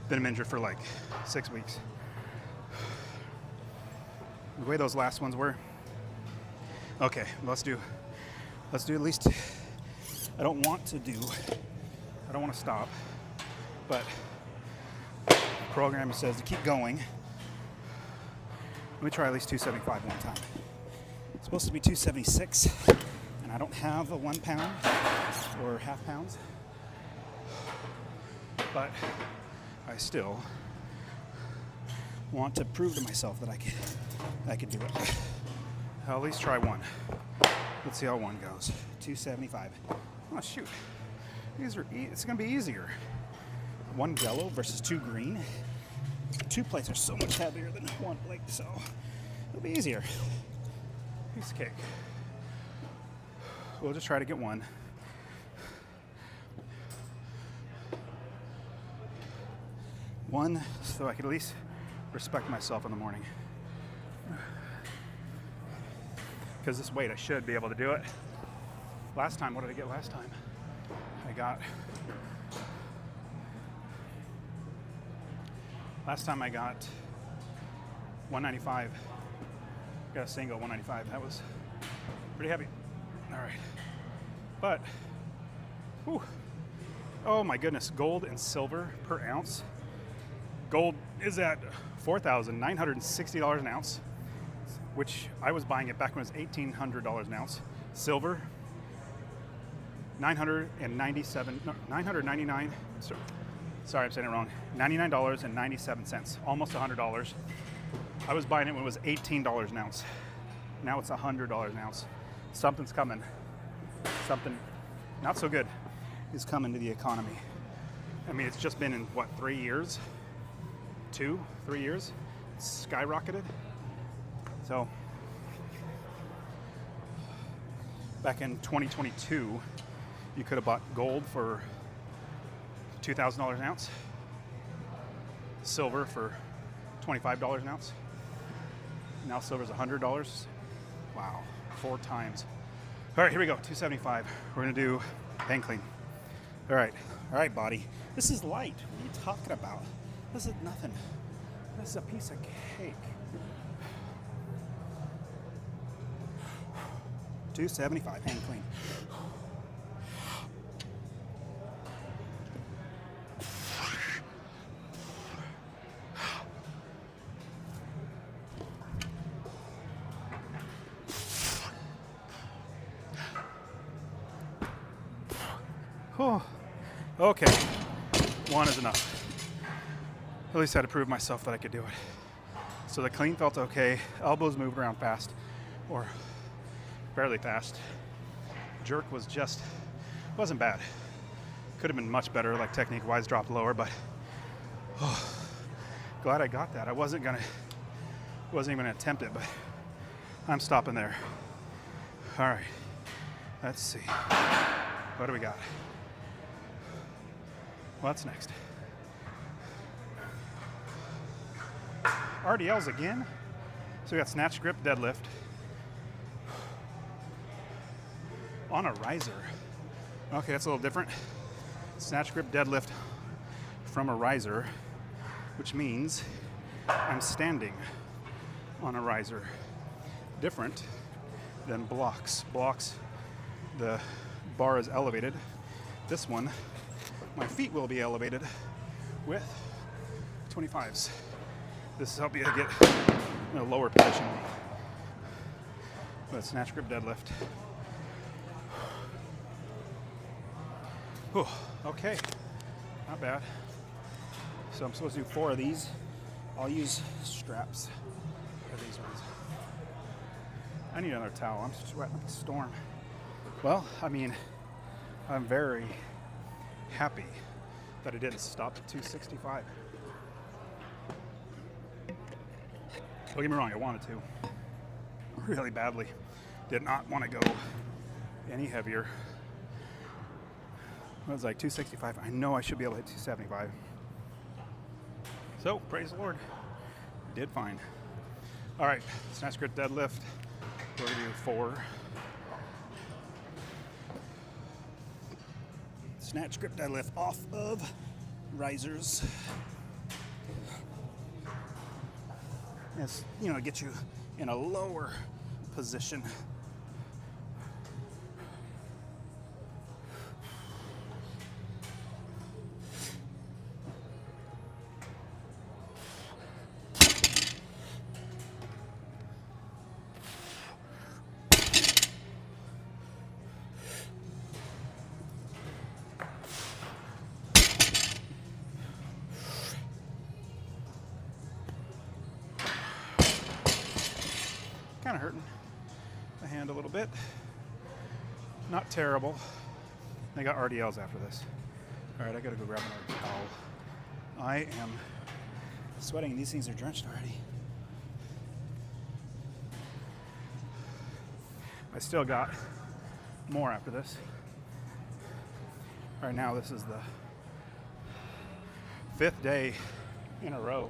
S1: Then I'm injured for like 6 weeks. The way those last ones were. Okay, let's do at least. I don't want to stop, but the program says to keep going. Let me try at least 275 one time. It's supposed to be 276. And I don't have a 1 pound or half pounds, but I still want to prove to myself that I could do it. I'll at least try one. Let's see how one goes. 275. Oh shoot, it's gonna be easier. 1 yellow versus 2 green. 2 plates are so much heavier than 1 plate, so it'll be easier. Piece of cake. We'll just try to get 1. One, so I can at least respect myself in the morning. Because this weight, I should be able to do it. Last time, what did I get last time? Last time I got 195. Got a single 195. That was pretty heavy. All right. But, whew, oh my goodness, gold and silver per ounce. Gold is at $4,960 an ounce, which I was buying it back when it was $1,800 an ounce. Silver, $999. Sorry, I'm saying it wrong. $99.97, almost $100. I was buying it when it was $18 an ounce. Now it's $100 an ounce. Something's coming. Something not so good is coming to the economy. I mean, it's just been in, what, 3 years? 2-3 years, it's skyrocketed. So back in 2022, you could have bought gold for $2,000 an ounce, silver for $25 an ounce. Now silver's $100. Wow, 4 times. All right, here we go, 275. We're gonna do hang clean. All right, body. This is light. What are you talking about? This is nothing. This is a piece of cake. 275, hang clean. Oh, okay, 1 is enough. At least I had to prove myself that I could do it. So the clean felt okay. Elbows moved around fast, or fairly fast. Jerk wasn't bad. Could have been much better, like technique-wise, dropped lower, but glad I got that. I wasn't even gonna attempt it, but I'm stopping there. All right, let's see. What do we got? What's next? RDLs again. So we got snatch, grip, deadlift on a riser. Okay, that's a little different. Snatch, grip, deadlift from a riser, which means I'm standing on a riser. Different than blocks. Blocks, the bar is elevated. This one, my feet will be elevated with 25s. This will help you to get in a lower position. But snatch, grip, deadlift. Whew, okay, not bad. So I'm supposed to do 4 of these. I'll use straps for these ones. I need another towel. I'm sweating like a storm. Well, I mean, I'm very happy that I didn't stop at 265. Don't get me wrong, I wanted to really badly. Did not want to go any heavier. It was like 265. I know I should be able to hit 275. So, praise the Lord. Did fine. All right, snatch, grip, deadlift. We're gonna do 4. Snatch, grip, deadlift off of risers. Yes, you know, get you in a lower position. Kind of hurting the hand a little bit. Not terrible. I got RDLs after this. All right, I gotta go grab another towel. I am sweating and these things are drenched already. I still got more after this. All right, now this is the 5th day in a row.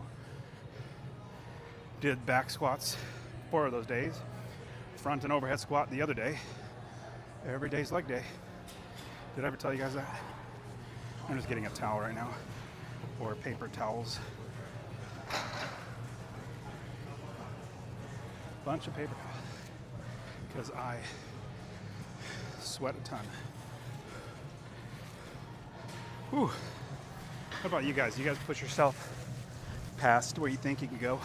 S1: Did back squats 4 of those days. Front and overhead squat the other day. Every day's leg day. Did I ever tell you guys that? I'm just getting a towel right now, or paper towels. Bunch of paper towels, because I sweat a ton. Whew. How about you guys? You guys push yourself past where you think you can go?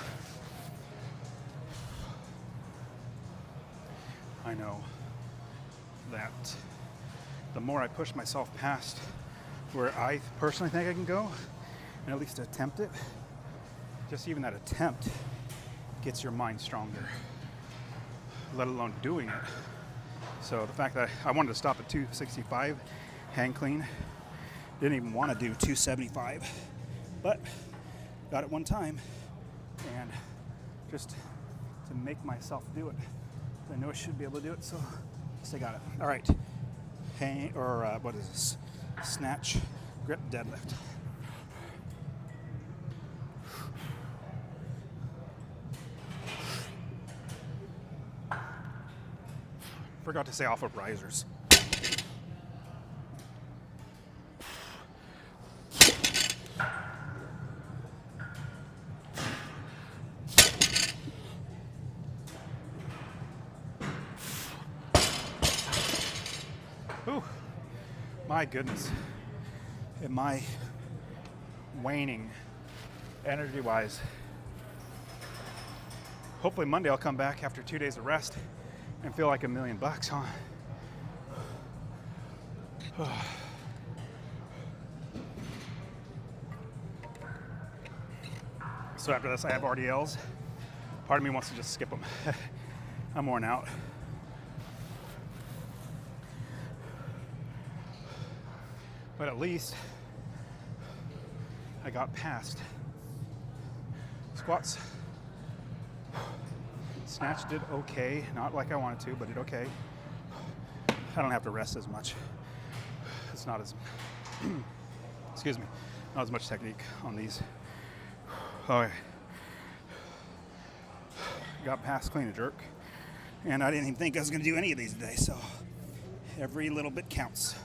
S1: I know that the more I push myself past where I personally think I can go, and at least attempt it, just even that attempt gets your mind stronger, let alone doing it. So the fact that I wanted to stop at 265, hang clean, didn't even want to do 275, but got it one time, and just to make myself do it. I know I should be able to do it, so at least I got it. All right, what is this? Snatch, grip, deadlift. Forgot to say off of risers. Ooh, my goodness. Am I waning energy-wise? Hopefully Monday I'll come back after 2 days of rest and feel like $1 million, huh? So after this I have RDLs. Part of me wants to just skip them. I'm worn out. But at least I got past squats. Snatch did okay, not like I wanted to, but did okay. I don't have to rest as much. It's not as, excuse me, not as much technique on these. Okay. Got past clean and jerk, and I didn't even think I was gonna do any of these today, so every little bit counts.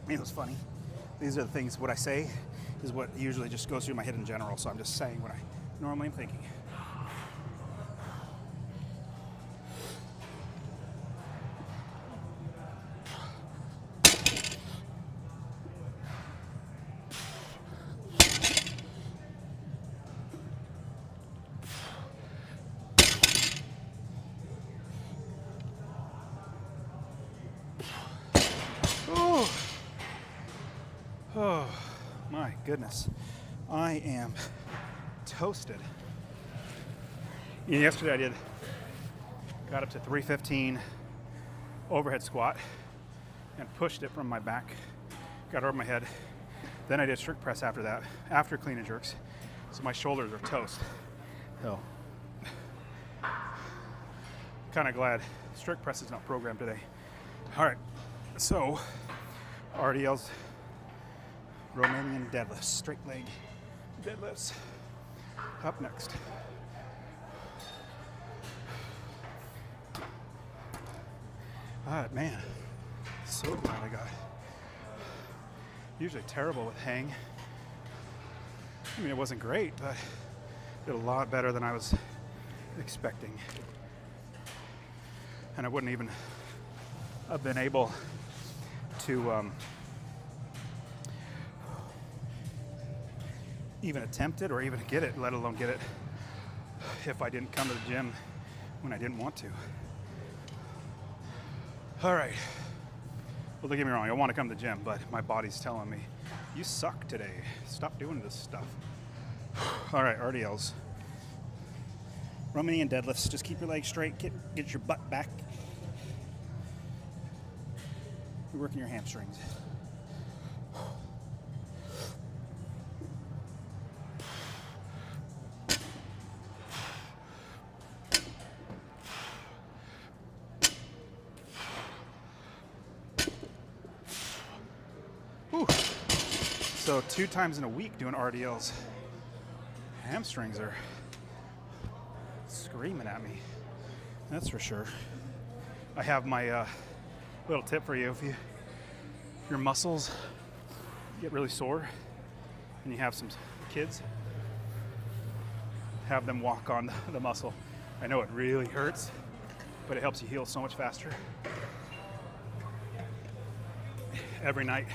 S1: It was funny. These are the things, what I say is what usually just goes through my head in general, so I'm just saying what I normally am thinking. Oh, my goodness. I am toasted. Yesterday got up to 315 overhead squat and pushed it from my back, got over my head. Then I did strict press after that, after clean and jerks. So my shoulders are toast. So, kind of glad strict press is not programmed today. All right, so RDLs, Romanian deadlifts, straight leg deadlifts. Up next. All right, man, so glad I got it. Usually terrible with hang. I mean, it wasn't great, but did a lot better than I was expecting. And I wouldn't even have been able to even attempt it or even get it, let alone get it, if I didn't come to the gym when I didn't want to. All right. Well, don't get me wrong, I want to come to the gym, but my body's telling me, you suck today. Stop doing this stuff. All right, RDLs. Romanian deadlifts. Just keep your legs straight, get your butt back. You're working your hamstrings. Whew. So 2 times in a week doing RDLs. Hamstrings are screaming at me. That's for sure. I have my little tip for you. If your muscles get really sore and you have some kids, have them walk on the muscle. I know it really hurts, but it helps you heal so much faster. Every night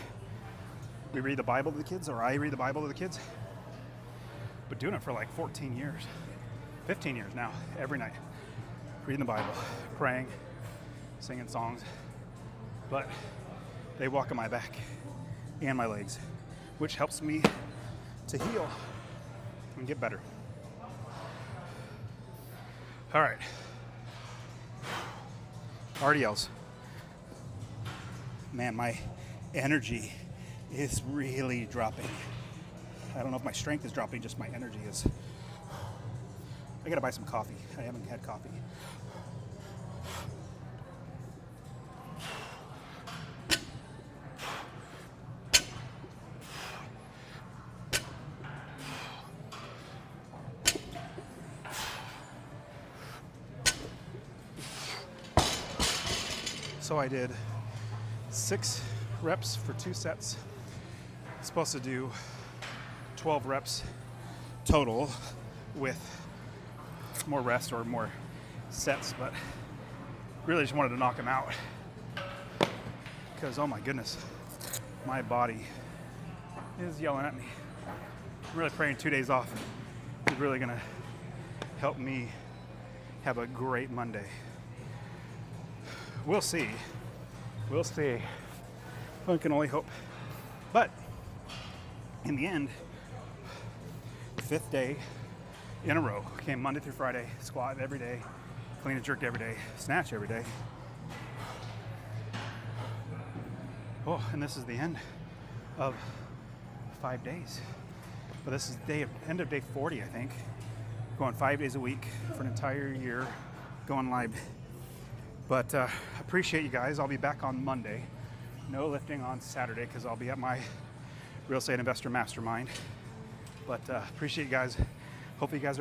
S1: we read the Bible to the kids, or I read the Bible to the kids. But doing it for like 14 years, 15 years now, every night. Reading the Bible, praying, singing songs. But they walk on my back and my legs, which helps me to heal and get better. All right. RDLs. Man, my energy is really dropping. I don't know if my strength is dropping, just my energy is. I gotta buy some coffee. I haven't had coffee. So I did 6 reps for 2 sets. Supposed to do 12 reps total with more rest or more sets, but really just wanted to knock them out because, oh my goodness, my body is yelling at me. I'm really praying 2 days off is really gonna help me have a great Monday. We'll see. We'll see. One can only hope. But in the end, 5th day in a row. Came Monday through Friday, squat every day, clean and jerk every day, snatch every day. Oh, and this is the end of 5 days. But this is end of day 40, I think. Going 5 days a week for an entire year, going live. But appreciate you guys. I'll be back on Monday. No lifting on Saturday because I'll be at my Real Estate Investor Mastermind. But appreciate you guys. Hopefully you guys are